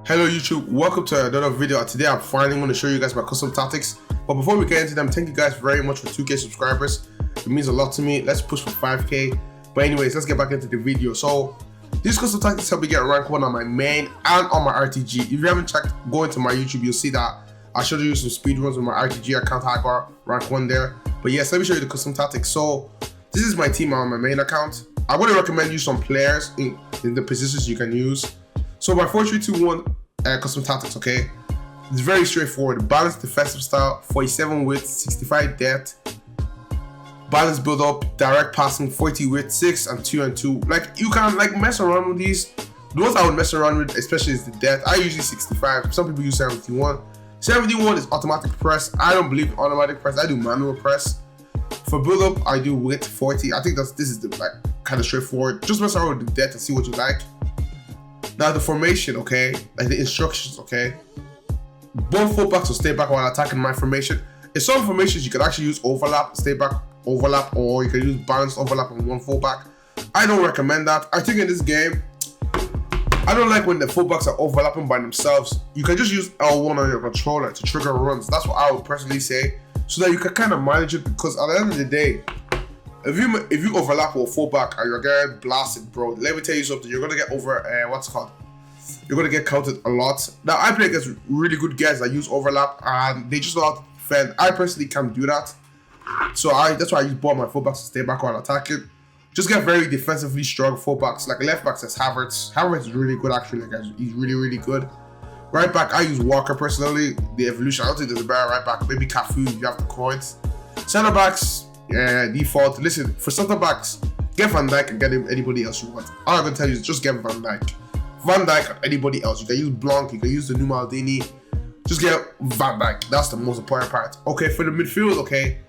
Hello YouTube, welcome to another video. Today I'm finally going to show you guys my custom tactics. But before we get into them, thank you guys very much for 2K subscribers. It means a lot to me. Let's push for 5K. But anyways, let's get back into the video. So these custom tactics help me get rank 1 on my main and on my RTG. If you haven't checked, go into my YouTube, you'll see that I showed you some speed runs with my RTG account. I got rank 1 there. But yes, let me show you the custom tactics. So this is my team on my main account. I want to recommend you some players in the positions you can use. So my 4-3-2-1 custom tactics, okay? It's very straightforward. Balanced defensive style, 47 width, 65 depth. Balanced build up, direct passing, 40 width, 6 and 2 and 2. Like you can like mess around with these. The ones I would mess around with, especially is the depth. I usually 65. Some people use 71. 71 is automatic press. I don't believe in automatic press. I do manual press. For build up, I do width 40. I think this is the like kind of straightforward. Just mess around with the depth and see what you like. Now the formation, okay, like the instructions, okay. Both fullbacks will stay back while attacking my formation. In some formations, you can actually use overlap, stay back, overlap, or you can use balanced overlap on one fullback. I don't recommend that. I think in this game, I don't like when the fullbacks are overlapping by themselves. You can just use L1 on your controller to trigger runs. That's what I would personally say, so that you can kind of manage it. Because at the end of the day, if you overlap with a fullback and you're getting blasted, bro, let me tell you something. You're gonna get you're gonna get counted a lot. Now I play against really good guys that use overlap and they just know how to defend. I personally can't do that, so that's why I use both my fullbacks to stay back while attacking. Just get very defensively strong fullbacks. Like left backs as Havertz. Havertz is really good actually. Like he's really good. Right back, I use Walker personally. The evolution. I don't think there's a better right back. Maybe Cafu if you have the coins. Center backs. Yeah, default. Listen, for center backs, get Van Dijk and get him anybody else you want. All I'm gonna tell you is just get Van Dijk. Van Dijk and anybody else. You can use Blanc, you can use the new Maldini. Just get Van Dijk. That's the most important part. Okay, for the midfield, okay,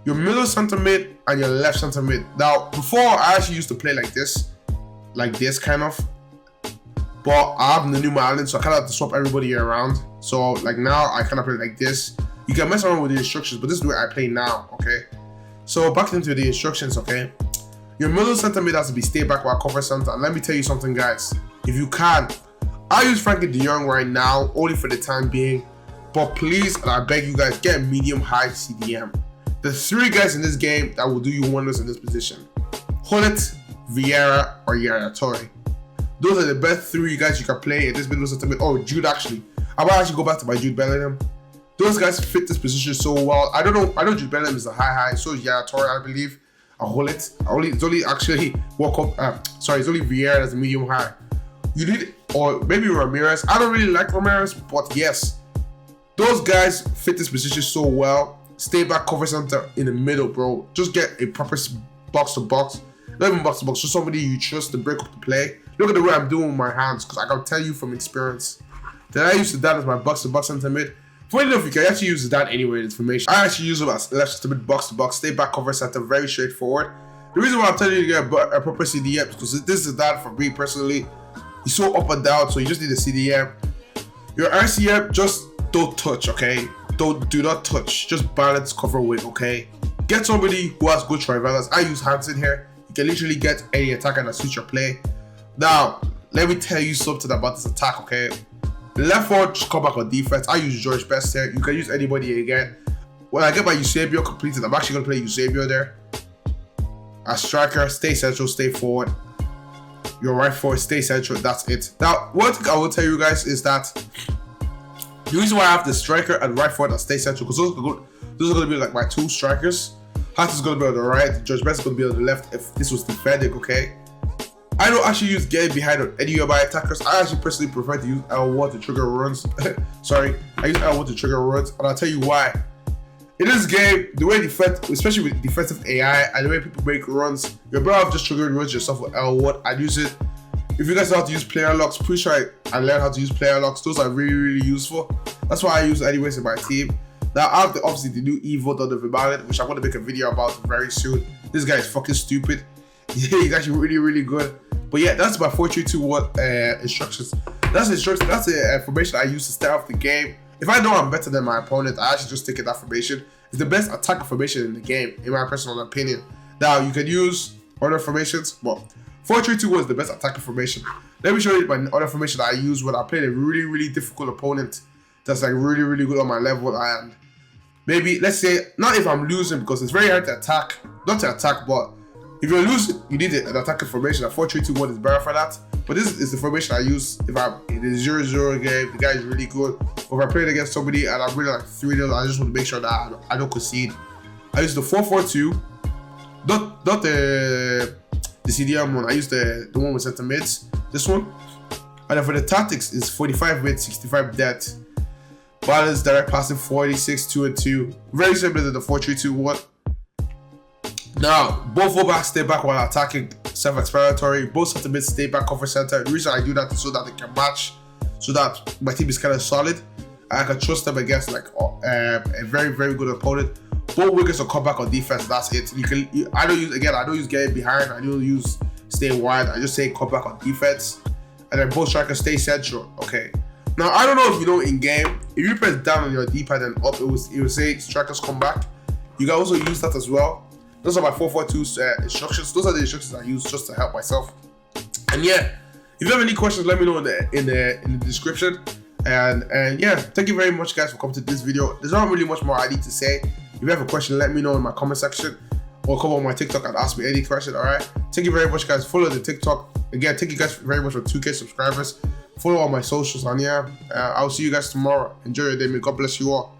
your middle center mid and your left center mid. Now, before I actually used to play like this kind of. But I have the new Maldini, so I kind of have to swap everybody around. So like now, I kind of play like this. You can mess around with the instructions, but this is the way I play now. Okay. So back into the instructions, okay? Your middle center mid has to be stay back while cover center. And let me tell you something, guys. If you can, I use Frankie de Jong right now, only for the time being. But please, and I beg you guys, get medium high CDM. There's 3 guys in this game that will do you wonders in this position: Hullet, Vieira, or Yaya Toure. Those are the best 3 guys you can play in this middle center mid. Oh, Jude actually. I might actually go back to my Jude Bellingham. Those guys fit this position so well. I know Jude Bellingham is a high, so is Yaya Toure, I believe. A Hullet. It's only actually it's only Vieira as a medium high. You need, or maybe Ramirez. I don't really like Ramirez, but yes, those guys fit this position so well. Stay back, cover center in the middle, bro. Just get a proper box to box. Not even box to box, just somebody you trust to break up the play. Look at the way I'm doing with my hands, because I can tell you from experience that I used to that as my box to box center mid. Funny enough, you can actually use that anyway in information. I actually use it as left center mid, box to box, stay back, cover center, very straightforward. The reason why I'm telling you to get a proper CDM is because this is that for me personally. He's so up and down, so you just need a CDM. Your RCM, just don't touch, okay? Do not touch. Just balance, cover, win, okay? Get somebody who has good trivalers. I use Hansen here. You can literally get any attacker that suits your play. Now, let me tell you something about this attack, okay? Left forward, just come back on defense. I use George Best here. You can use anybody again. When I get my Eusebio completed, I'm actually gonna play Eusebio there. As striker, stay central, stay forward. Your right forward, stay central. That's it. Now, one thing I will tell you guys is that the reason why I have the striker and right forward that stay central, because those are gonna be like my 2 strikers. Hart is gonna be on the right. George Best is gonna be on the left. If this was defending, okay. I don't actually use getting behind on any of my attackers. I actually personally prefer to use L1 to trigger runs. Sorry, I use L1 to trigger runs, and I'll tell you why. In this game, the way especially with defensive AI and the way people make runs, you're better off just triggering runs yourself with L1 and use it. If you guys know how to use player locks, pretty sure I learned how to use player locks. Those are really useful. That's why I use it anyways in my team. Now I have obviously the new Evo on the Vibalin, which I'm going to make a video about very soon. This guy is fucking stupid. He's actually really good. But yeah, that's my 4-3-2-1 instructions. That's the information I use to start off the game. If I know I'm better than my opponent, I actually just take that formation. It's the best attack formation in the game, in my personal opinion. Now, you can use other formations, but 4-3-2 was the best attacking formation. let me show you my other formation that I use when I played a really difficult opponent that's like really good on my level. And maybe, let's say, not if I'm losing, because it's very hard to attack, not to attack, but if you're losing, you need an attacking formation. A 4-3-2-1 is better for that. But this is the formation I use if I'm in a 0-0 game, the guy is really good. Or if I played against somebody and I'm really like 3-0, I just want to make sure that I don't concede. I use the 4-4-2, not the CDM one. I use the one with center mids, this one. And then for the tactics, is 45 width, 65 depth. Balance, direct passing, 46, 2 and 2. Very similar to the 4-3-2-1. Now, both fullbacks stay back while attacking, self-explanatory. Both center mids stay back, cover center. The reason I do that is so that they can match, so that my team is kind of solid. And I can trust them against like a very good opponent. Both wingers will come back on defense. That's it. I don't use getting behind. I don't use staying wide. I just say come back on defense. And then both strikers stay central. Okay. Now I don't know if you know in game, if you press down on your D-pad and up, it will say strikers come back. You can also use that as well. Those are my 4-4-2 instructions. Those are the instructions I use just to help myself. And yeah, if you have any questions, let me know in the description. And yeah, thank you very much, guys, for coming to this video. There's not really much more I need to say. If you have a question, let me know in my comment section, or come on my TikTok and ask me any question. All right. Thank you very much, guys. Follow the TikTok. Again, thank you guys very much for 2K subscribers. Follow all my socials on here. I'll see you guys tomorrow. Enjoy your day. May God bless you all.